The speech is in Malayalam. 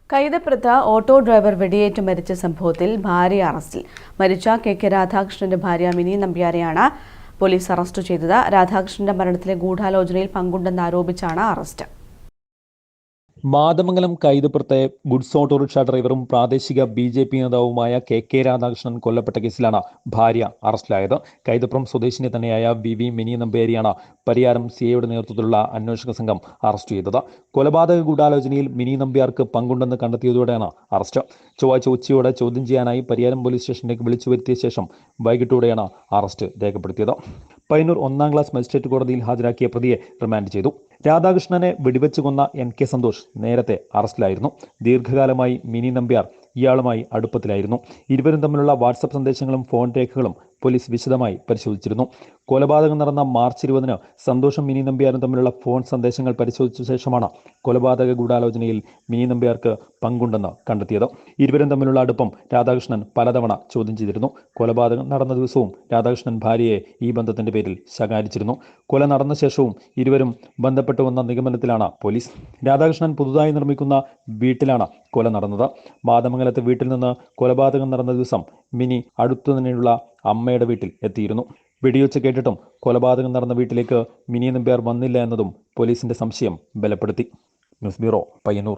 കൈതപ്രത്ത് ഓട്ടോ ഡ്രൈവർ വെടിയേറ്റ് മരിച്ച സംഭവത്തിൽ ഭാര്യ അറസ്റ്റിൽ. മരിച്ച കെ രാധാകൃഷ്ണന്റെ ഭാര്യ മിനി നമ്പ്യാരെയാണ് പോലീസ് അറസ്റ്റ് ചെയ്തത്. രാധാകൃഷ്ണന്റെ മരണത്തിലെ ഗൂഢാലോചനയിൽ പങ്കുണ്ടെന്ന് ആരോപിച്ചാണ് അറസ്റ്റ്. മാതമംഗലം കൈതപ്രത്തെ ഗുഡ്സ് ഓട്ടോറിക്ഷ ഡ്രൈവറും പ്രാദേശിക BJP നേതാവുമായ കെ രാധാകൃഷ്ണൻ കൊല്ലപ്പെട്ട കേസിലാണ് ഭാര്യ അറസ്റ്റിലായത്. കൈതപ്രം സ്വദേശിനി തന്നെയായ മിനി നമ്പ്യാരെയാണ് പരിയാരം CIയുടെ നേതൃത്വത്തിലുള്ള അന്വേഷക സംഘം അറസ്റ്റ് ചെയ്തത്. കൊലപാതക ഗൂഢാലോചനയിൽ മിനി നമ്പ്യാർക്ക് പങ്കുണ്ടെന്ന് കണ്ടെത്തിയതോടെയാണ് അറസ്റ്റ്. ചൊവ്വാഴ്ച ഉച്ചയോടെ ചോദ്യം ചെയ്യാനായി പരിയാരം പോലീസ് സ്റ്റേഷനിലേക്ക് വിളിച്ചു വരുത്തിയ ശേഷം വൈകിട്ടോടെയാണ് അറസ്റ്റ് രേഖപ്പെടുത്തിയത്. പയ്യന്നൂർ 1ാം ക്ലാസ് മജിസ്ട്രേറ്റ് കോടതിയിൽ ഹാജരാക്കിയ പ്രതിയെ റിമാൻഡ് ചെയ്തു. രാധാകൃഷ്ണനെ വെടിവെച്ച് കൊന്ന NK സന്തോഷ് നേരത്തെ അറസ്റ്റിലായിരുന്നു. ദീർഘകാലമായി മിനി നമ്പ്യാർ ഇയാളുമായി അടുപ്പത്തിലായിരുന്നു. ഇരുവരും തമ്മിലുള്ള വാട്സപ്പ് സന്ദേശങ്ങളും ഫോൺ രേഖകളും പോലീസ് വിശദമായി പരിശോധിച്ചിരുന്നു. കൊലപാതകം നടന്ന മാർച്ച് 20-ന് സന്തോഷും മിനി നമ്പ്യാരും തമ്മിലുള്ള ഫോൺ സന്ദേശങ്ങൾ പരിശോധിച്ച ശേഷമാണ് കൊലപാതക ഗൂഢാലോചനയിൽ മിനി നമ്പ്യാർക്ക് പങ്കുണ്ടെന്ന് കണ്ടെത്തിയത്. ഇരുവരും തമ്മിലുള്ള അടുപ്പം രാധാകൃഷ്ണൻ പലതവണ ചോദ്യം ചെയ്തിരുന്നു. കൊലപാതകം നടന്ന ദിവസവും രാധാകൃഷ്ണൻ ഭാര്യയെ ഈ ബന്ധത്തിന്റെ പേരിൽ ശകാരിച്ചിരുന്നു. കൊല നടന്ന ശേഷവും ഇരുവരും ബന്ധപ്പെട്ടുവെന്ന നിഗമനത്തിലാണ് പോലീസ്. രാധാകൃഷ്ണൻ പുതുതായി നിർമ്മിക്കുന്ന വീട്ടിലാണ് കൊല നടന്നത്. മാതമംഗലത്തെ വീട്ടിൽ നിന്ന് കൊലപാതകം നടന്ന ദിവസം മിനി അടുത്തു തന്നെയുള്ള അമ്മയുടെ വീട്ടിൽ എത്തിയിരുന്നു. വെടിയൊച്ച കേട്ടിട്ടും കൊലപാതകം നടന്ന വീട്ടിലേക്ക് മിനി നമ്പ്യാർ വന്നില്ല എന്നതും പോലീസിന്റെ സംശയം ബലപ്പെടുത്തി. News bureau, Payyanur.